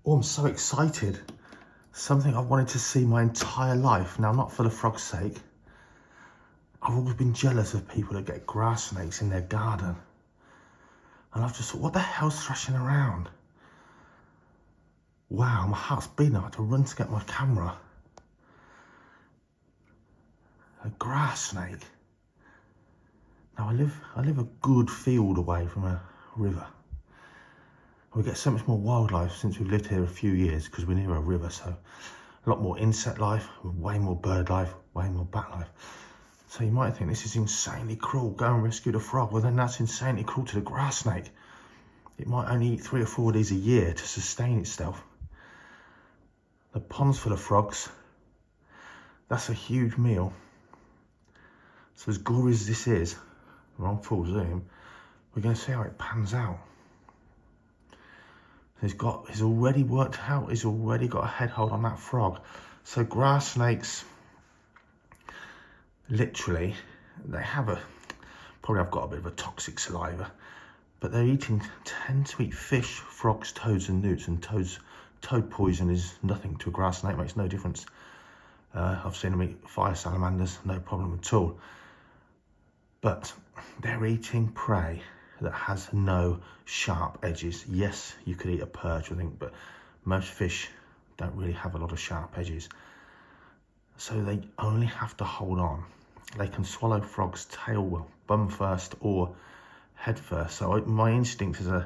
Oh, I'm so excited. Something I've wanted to see my entire life. Now, not for the frog's sake. I've always been jealous of people that get grass snakes in their garden. And I've just thought, what the hell's thrashing around? Wow, my heart's beating. I had to run to get my camera. A grass snake. Now, I live a good field away from a river. We get so much more wildlife since we've lived here a few years because we're near a river, so a lot more insect life, way more bird life, way more bat life. So you might think this is insanely cruel, go and rescue the frog. Well, then that's insanely cruel to the grass snake. It might only eat 3 or 4 of these a year to sustain itself. The ponds for the frogs, that's a huge meal. So as gory as this is, we're on full zoom, we're going to see how it pans out. He's already worked out, he's already got a head hold on that frog. So grass snakes, literally, they probably have got a bit of a toxic saliva, but tend to eat fish, frogs, toads and newts, and toad poison is nothing to a grass snake, makes no difference. I've seen them eat fire salamanders, no problem at all. But they're eating prey that has no sharp edges. Yes, you could eat a perch, I think, but most fish don't really have a lot of sharp edges. So they only have to hold on. They can swallow frogs tail, bum first or head first. So my instinct even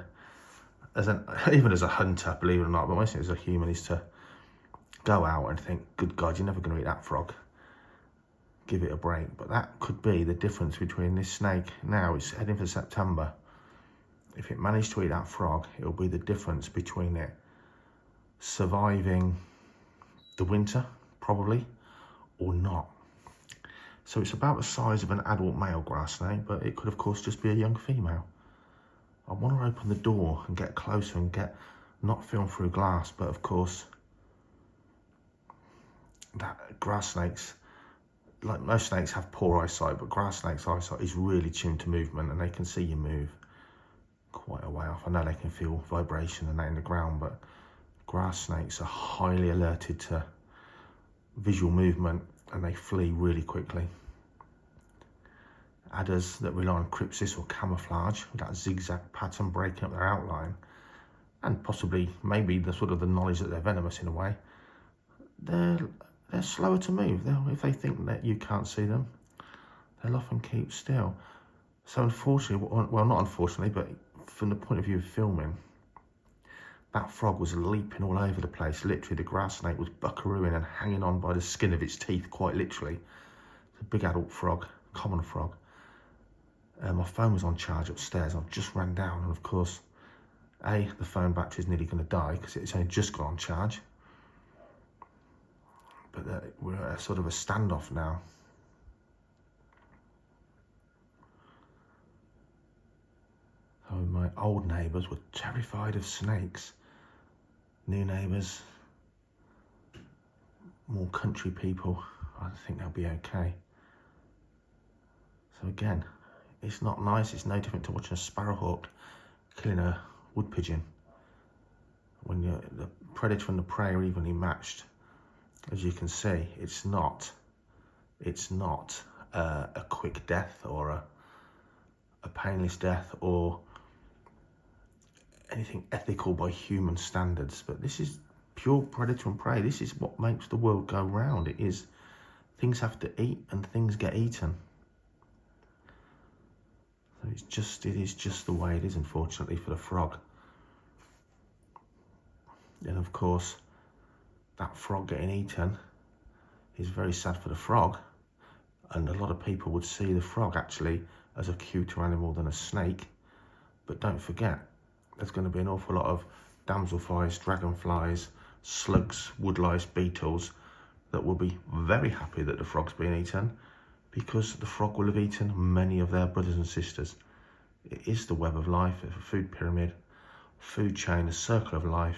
as a hunter, believe it or not, but my instinct as a human is to go out and think, good God, you're never going to eat that frog. Give it a break. But that could be the difference between this snake. Now it's heading for September. If it managed to eat that frog, it'll be the difference between it surviving the winter, probably, or not. So it's about the size of an adult male grass snake, but it could of course just be a young female. I want to open the door and get closer and not film through glass, but of course that grass snakes, like most snakes, have poor eyesight, but grass snakes' eyesight is really tuned to movement, and they can see you move quite a way off. I know they can feel vibration and that in the ground, but grass snakes are highly alerted to visual movement and they flee really quickly. Adders that rely on crypsis or camouflage, with that zigzag pattern breaking up their outline, and possibly maybe the knowledge that they're venomous in a way, they're slower to move. If they think that you can't see them, they'll often keep still. So unfortunately, well, not unfortunately, but from the point of view of filming, that frog was leaping all over the place. Literally, the grass snake was buckarooing and hanging on by the skin of its teeth, quite literally. It's a big adult frog, common frog. My phone was on charge upstairs. I've just ran down, and of course, the phone battery is nearly going to die because it's only just gone on charge. But we're at a sort of a standoff now. So my old neighbours were terrified of snakes. New neighbours, more country people, I think they'll be okay. So again, it's not nice. It's no different to watching a sparrowhawk killing a wood pigeon. When the predator and the prey are evenly matched, as you can see, it's not a quick death or a painless death or anything ethical by human standards, but this is pure predator and prey. This is what makes the world go round. It is, things have to eat and things get eaten. So it is just the way it is, unfortunately, for the frog. And of course, that frog getting eaten is very sad for the frog, and a lot of people would see the frog actually as a cuter animal than a snake. But don't forget, there's going to be an awful lot of damselflies, dragonflies, slugs, woodlice, beetles that will be very happy that the frog's been eaten, because the frog will have eaten many of their brothers and sisters. It is the web of life, a food pyramid, food chain, a circle of life.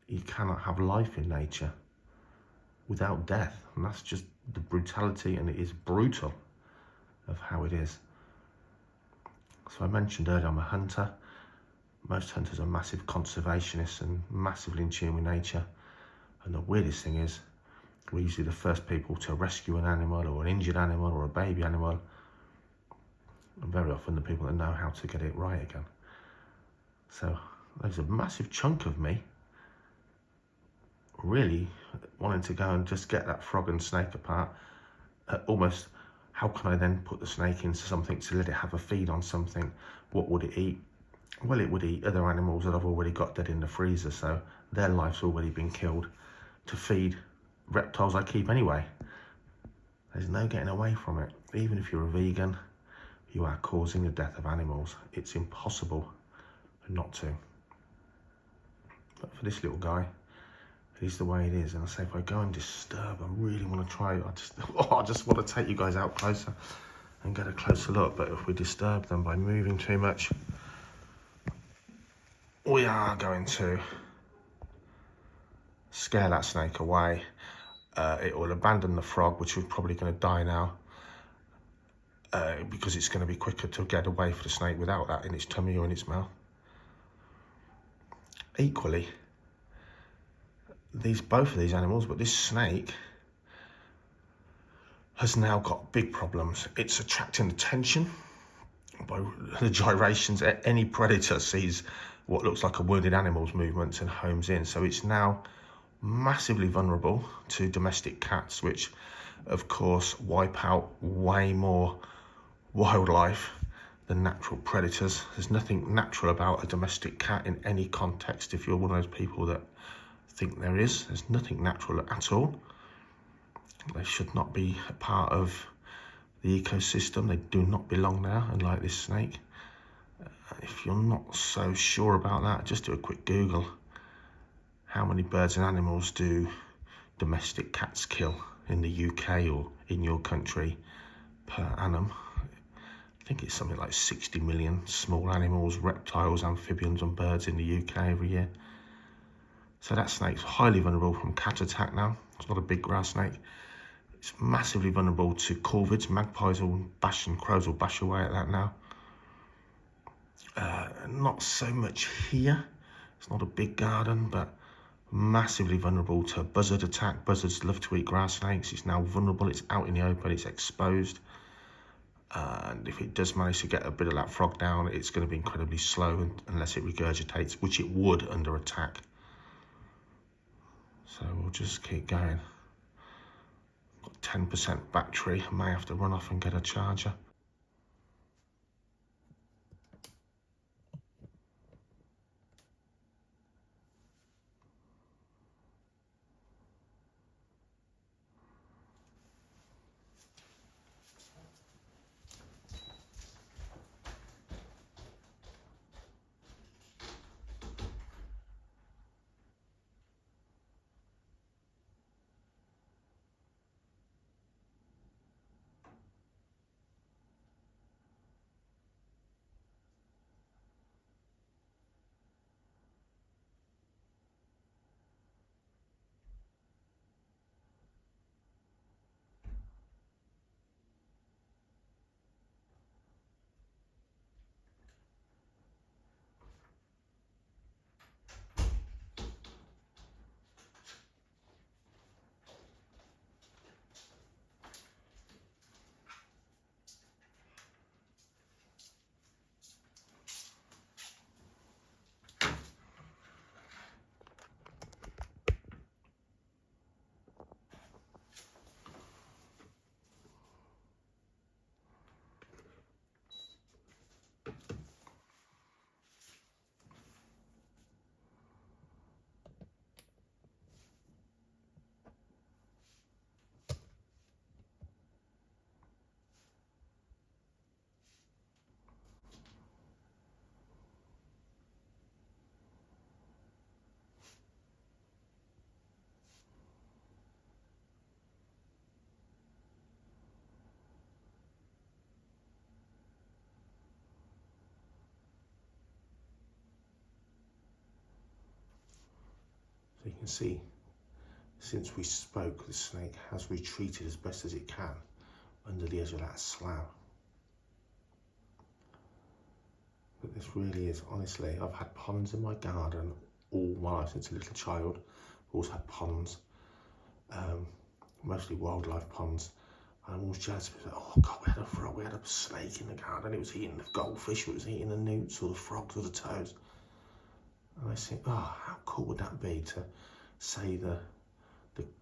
You cannot have life in nature without death, and that's just the brutality, and it is brutal of how it is. So I mentioned earlier, I'm a hunter. Most hunters are massive conservationists and massively in tune with nature. And the weirdest thing is, we're usually the first people to rescue an animal or an injured animal or a baby animal. And very often the people that know how to get it right again. So there's a massive chunk of me really wanting to go and just get that frog and snake apart. Almost, how can I then put the snake into something to let it have a feed on something? What would it eat? Well, it would eat other animals that I've already got dead in the freezer, so their life's already been killed to feed reptiles I keep anyway. There's no getting away from it. Even if you're a vegan, you are causing the death of animals. It's impossible not to. But for this little guy, it is the way it is. And I say, if I go and disturb, I really want to try. I just want to take you guys out closer and get a closer look. But if we disturb them by moving too much, we are going to scare that snake away. It will abandon the frog, which is probably going to die now, because it's going to be quicker to get away for the snake without that in its tummy or in its mouth. Equally, both of these animals, but this snake has now got big problems. It's attracting attention by the gyrations. Any predator sees what looks like a wounded animal's movements and homes in. So it's now massively vulnerable to domestic cats, which of course wipe out way more wildlife than natural predators. There's nothing natural about a domestic cat in any context. If you're one of those people that think there's nothing natural at all. They should not be a part of the ecosystem. They do not belong there, unlike this snake. If you're not so sure about that, just do a quick Google. How many birds and animals do domestic cats kill in the UK or in your country per annum? I think it's something like 60 million small animals, reptiles, amphibians and birds in the UK every year. So that snake's highly vulnerable from cat attack now. It's not a big grass snake. It's massively vulnerable to corvids. Magpies will bash and crows will bash away at that now. Not so much here. It's not a big garden, but massively vulnerable to buzzard attack. Buzzards love to eat grass snakes. It's now vulnerable. It's out in the open. It's exposed. And if it does manage to get a bit of that frog down, it's going to be incredibly slow unless it regurgitates, which it would under attack. So we'll just keep going. Got 10% battery. I may have to run off and get a charger. So you can see, since we spoke, the snake has retreated as best as it can under the edge of that slough. But this really is, honestly, I've had ponds in my garden all my life since a little child. I've always had ponds, mostly wildlife ponds. And I'm always jealous. Oh God, we had a frog, we had a snake in the garden. It was eating the goldfish, it was eating the newts or the frogs or the toads. And I think, oh, how cool would that be to say the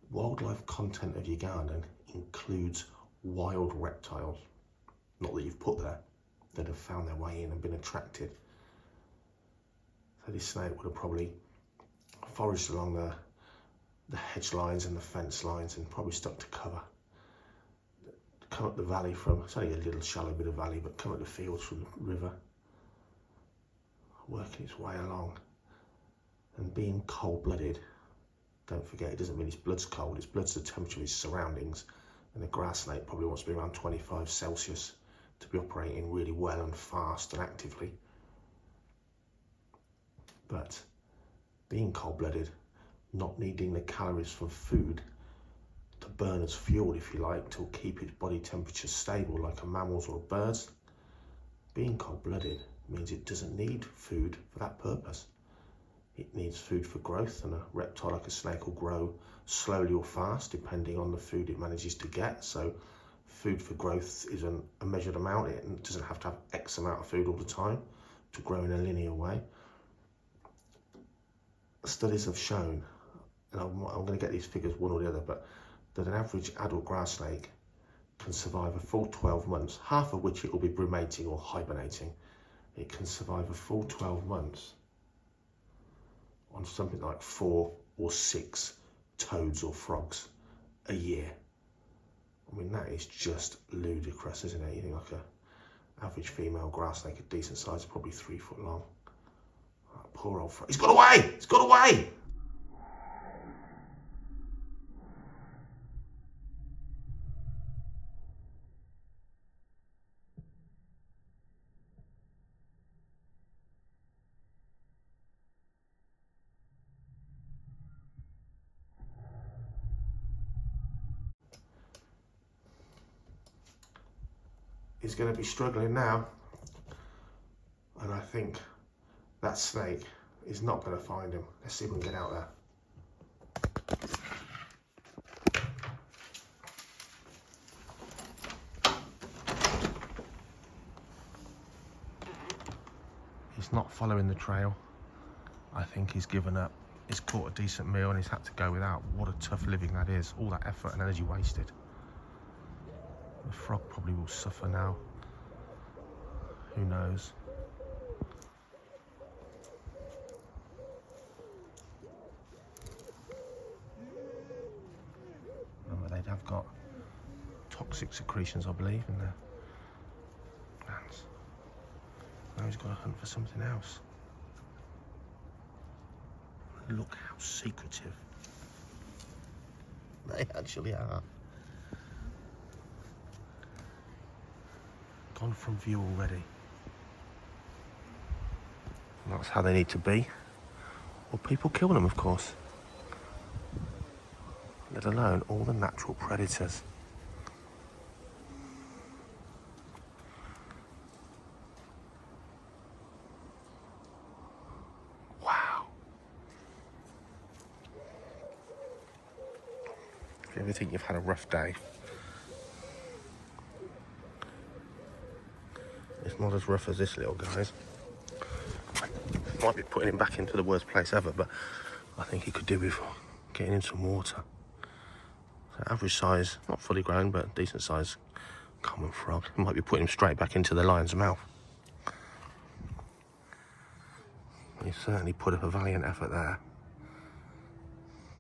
wildlife content of your garden includes wild reptiles. Not that you've put there, that have found their way in and been attracted. So this snake would have probably foraged along the hedge lines and the fence lines and probably stuck to cover. Come up the valley from, it's only a little shallow bit of valley, but come up the fields from the river, working its way along. And being cold-blooded, don't forget, it doesn't mean its blood's cold, its blood's the temperature of its surroundings. And a grass snake probably wants to be around 25 Celsius to be operating really well and fast and actively. But being cold-blooded, not needing the calories from food to burn as fuel, if you like, to keep its body temperature stable like a mammal's or a bird's, being cold-blooded means it doesn't need food for that purpose. It needs food for growth, and a reptile like a snake will grow slowly or fast depending on the food it manages to get. So food for growth is a measured amount. It doesn't have to have X amount of food all the time to grow in a linear way. Studies have shown, and I'm going to get these figures one or the other, but that an average adult grass snake can survive a full 12 months, half of which it will be brumating or hibernating. It can survive a full 12 months on something like 4 or 6 toads or frogs a year. I mean, that is just ludicrous, isn't it? You think like a average female grass snake, a decent size, probably 3 foot long. Oh, poor old frog. He's got away! He's got away! He's going to be struggling now, and I think that snake is not going to find him. Let's see if we can get out there. He's not following the trail. I think he's given up. He's caught a decent meal and he's had to go without. What a tough living that is. All that effort and energy wasted. The frog probably will suffer now. Who knows? Remember, they have got toxic secretions, I believe, in their glands. Now he's got to hunt for something else. Look how secretive they actually are. Gone from view already. And that's how they need to be. Or people kill them, of course. Let alone all the natural predators. Wow. If you ever think you've had a rough day, it's not as rough as this little guy's. Might be putting him back into the worst place ever, but I think he could do with getting in some water. So average size, not fully grown, but decent size common frog. Might be putting him straight back into the lion's mouth. He certainly put up a valiant effort there.